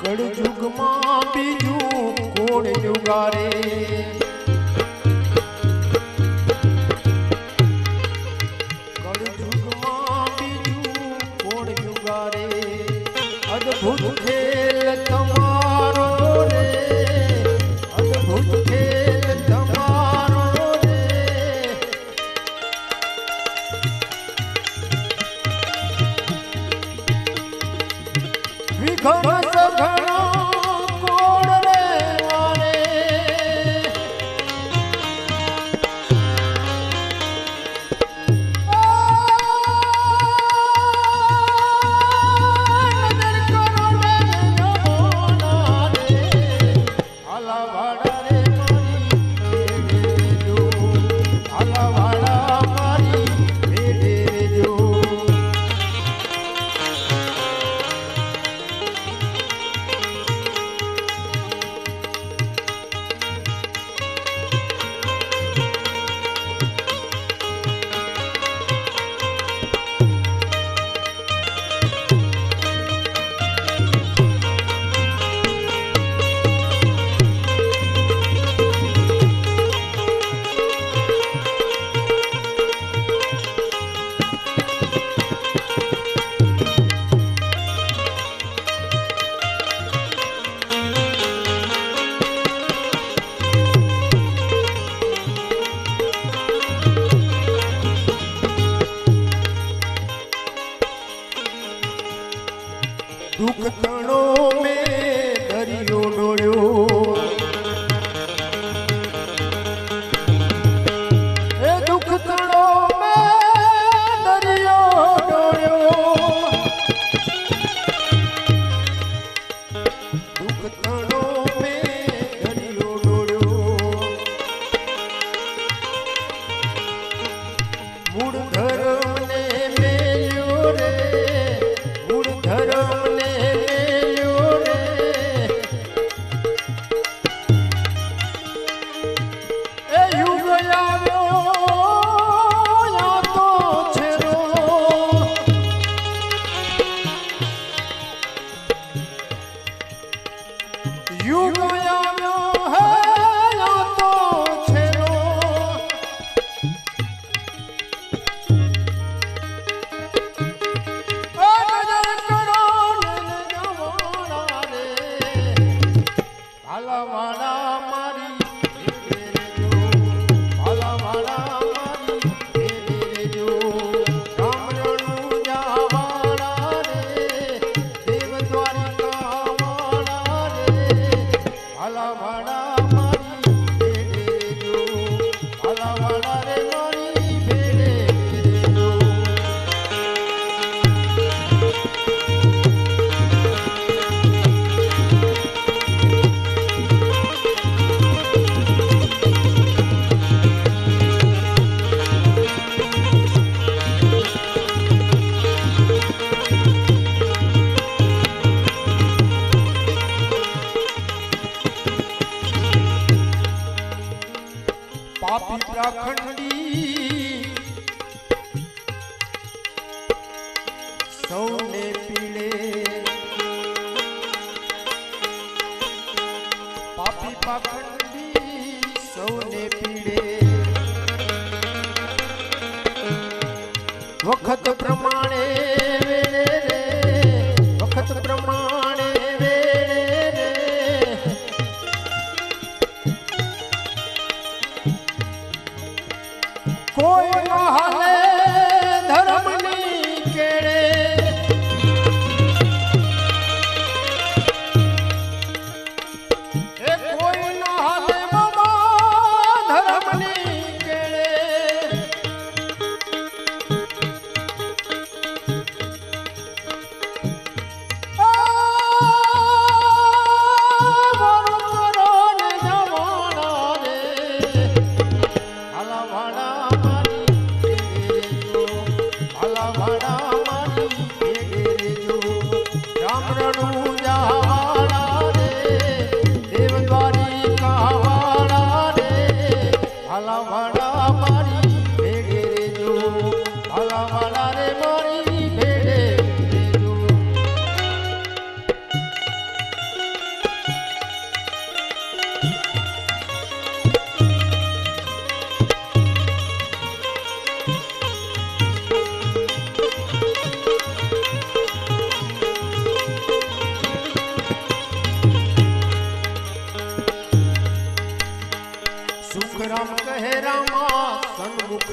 કળયુગમાં બીજું કોણ યુગારે કળયુગમાં બીજું કોણ યુગારે અદ્ભુત ખેલ તમારો રે અદ્ભુત ખેલ તમારો રે વિઘન સઘળો કોણ રે વારે નજર કરો રે નમોના રે આલાવાડા રે મારી ભેડે રેજો આલાવાડા મારી ભેડે રેજો દુઃખ તણો મેં દરિયો ડોળ્યો એ દુઃખ તણો મેં દરિયો ડોળ્યો દુઃખ તણો મેં દરિયો ડોળ્યો મૂળ ધર્મને મેલ્યો રે મૂળ ધર્મને પાપી પ્રાખંડી સૌને પીડે પાપી પ્રાખંડી સૌને પીડે વખત પ્રમાણે વેળે રે વખત પ્રમાણે વેળે રે કોઈ ન હાલે ધર્મની કેડે એ કોઈ ન હાલે બાબા ધર્મની કેડે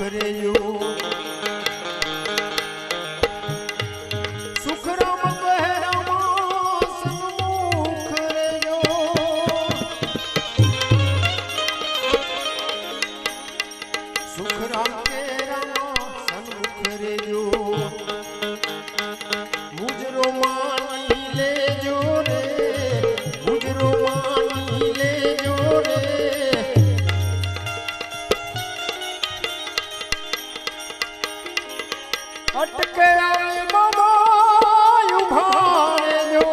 રેજો સુખ રામ કહે રામા સન્મુખ રેજો સુખ રામ કે રામા સન્મુખ રેજો મુજરો માની લેજો રે મુજરો માની લેજો રે અટકે આવે બાબા ઉભા રહેજો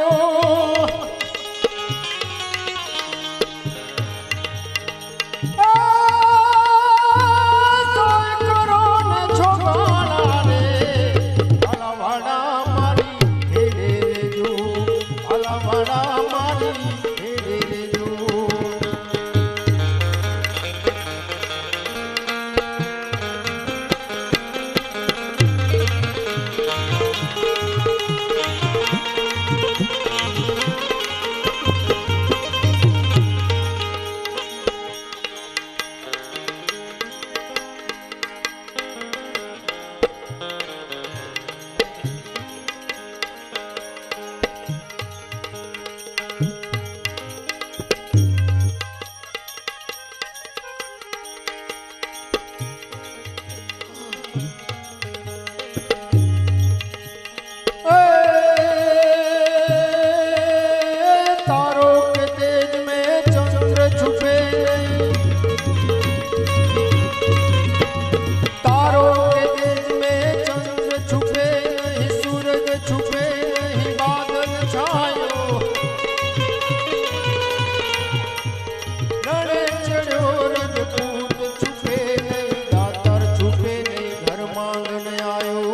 સોય કરો ને છોકરા રે અલાવાડા મારી હેડે રેજો અલાવાડા મારી હેડે રેજો तारों के तेज में चंद्र छुपे नहीं तारों के तेज में चंद्र छुपे नहीं सूरज छुपे नहीं बादल छायो रणे चढ़ो रजपूत छुपे नहीं दातर छुपे नहीं घर मांगने आयो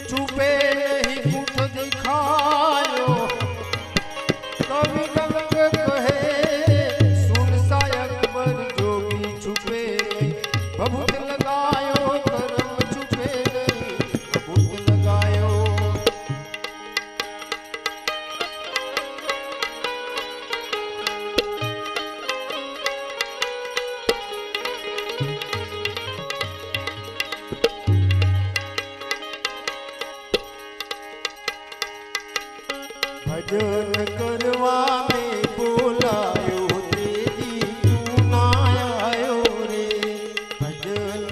छुपे नहीं कुछ दिखायो कवि गंग कहे सुन सायक पर जोगी छुपे नहीं बहुत लगायो कर्म छुपे नहीं बहुत लगायो भजन करवा में बोलायो तेरी तू ना आयो रे भजन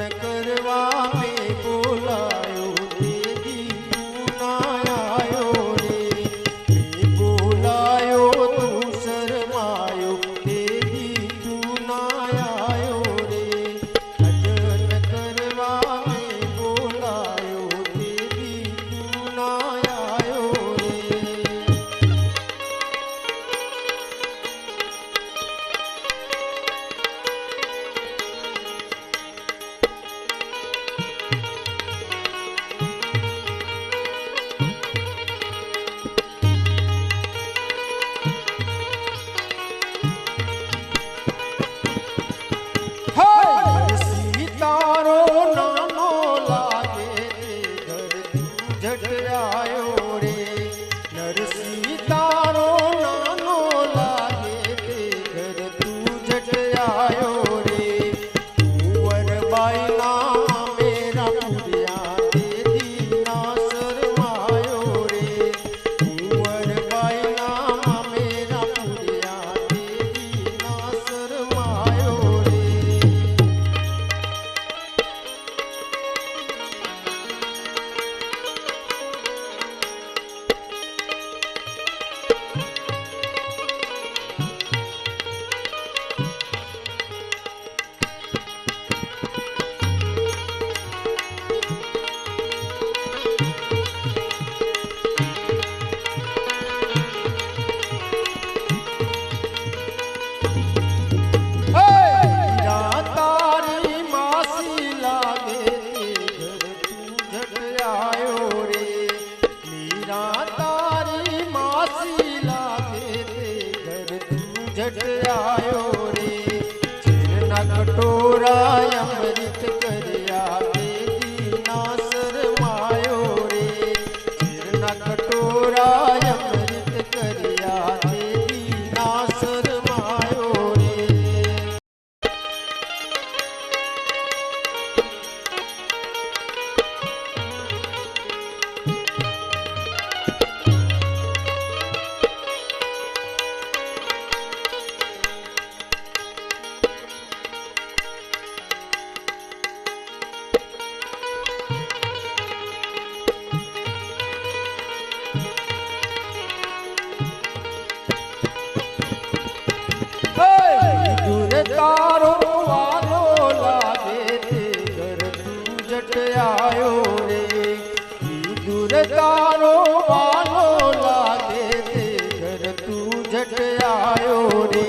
તારો વાલો લાગે તે ઘર તું જટ આયો રે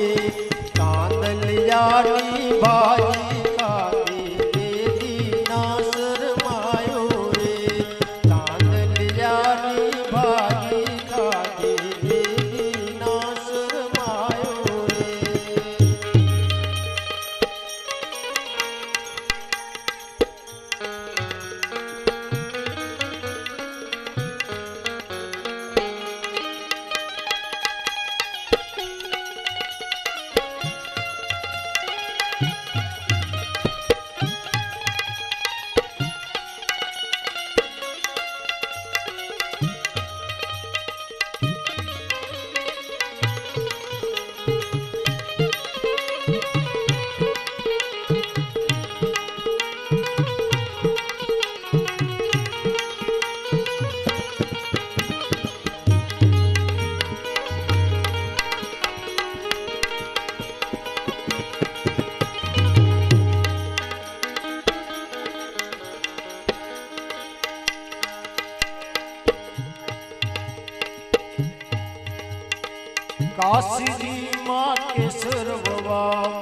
કાંદલિયાની ભાજી ખાધી દેદી ના શરમાયો રે કાંદલિયાની ભાજી ખાધી દેદી ના શરમાયો રે કાશીજી માં કેસર વવાવ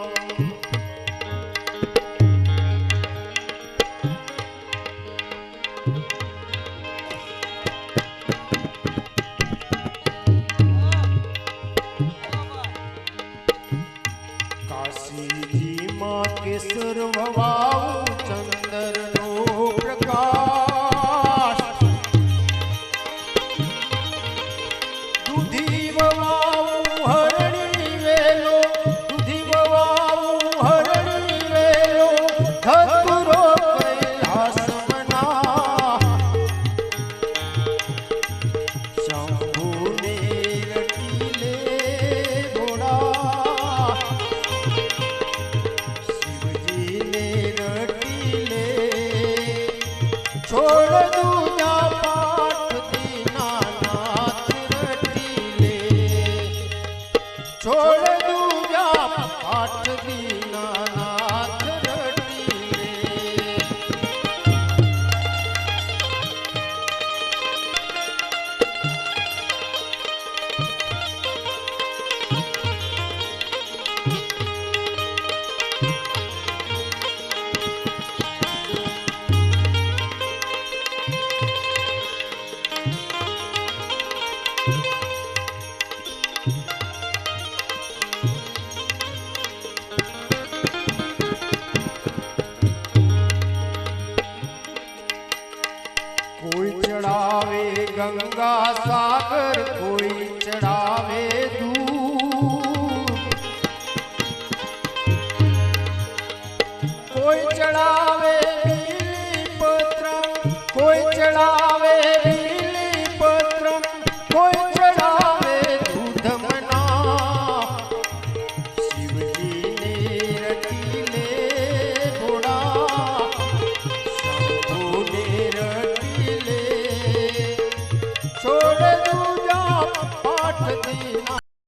કાશીજી માં કેસર વવાવ ચંદરનો પ્રકાશ દૂધી વવાવ હરણી વેલો દૂધી વવાવ હરણી વેલો ધતુરો કૈલાસમના શંભુને રટીલે ઘોડા શિવજીને રટીલે છોડ દો